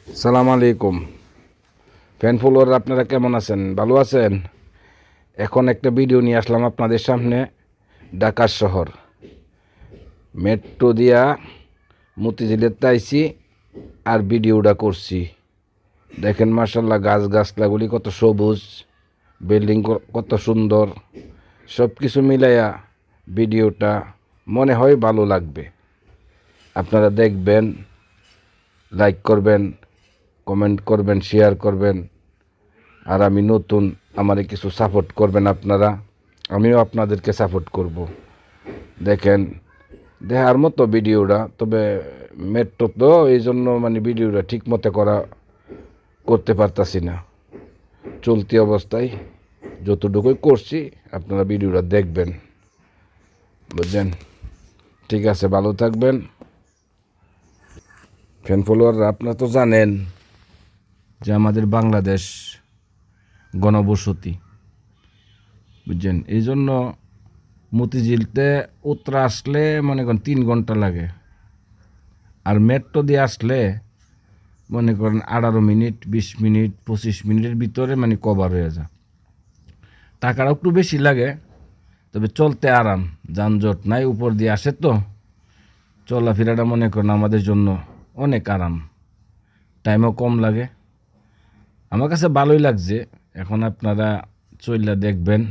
সালাম আলাইকুম fan follower, আপনারা কেমন আছেন? ভালো আছেন? এখন একটা ভিডিও নিয়ে আসলাম আপনাদের সামনে। ঢাকা শহর মেট্রো দিয়া মতিঝিলের তাইছি আর ভিডিওটা করছি। দেখেন মার্শাল্লাহ, গাছগাছলাগুলি কত সবুজ, বিল্ডিং কত সুন্দর, সব কিছু মিলাইয়া ভিডিওটা মনে হয় ভালো লাগবে। আপনারা দেখবেন, লাইক করবেন, কমেন্ট করবেন, শেয়ার করবেন। আর আমি নতুন, আমারে কিছু সাপোর্ট করবেন আপনারা, আমিও আপনাদেরকে সাপোর্ট করব। দেখেন, দেখার মতো ভিডিওটা, তবে মেট্রো তো এই জন্য ভিডিওটা ঠিক মতো করতে পারতাছি না। চলতি অবস্থায় যতটুকুই করছি আপনারা ভিডিওটা দেখবেন, বুঝছেন? ঠিক আছে, ভালো থাকবেন। ফ্যান ফলোয়াররা, আপনারা তো জানেন যে আমাদের বাংলাদেশ গণবসতি, বুঝছেন? এই জন্য মতিঝিলতে উত্তরা আসলে মনে করেন 3 ঘন্টা লাগে, আর মেট্রো দিয়ে আসলে মনে করেন 18 মিনিট, 20 মিনিট, 25 মিনিটের ভিতরে কভার হয়ে যায়। টাকাটা একটু বেশি লাগে, তবে চলতে আরাম, যানজট নাই, উপর দিয়ে আসে তো চলাফেরাটা মনে করেন আমাদের জন্য অনেক আরাম, টাইমও কম লাগে। আমার কাছে ভালোই লাগছে। এখন আপনারা চইলা দেখবেন।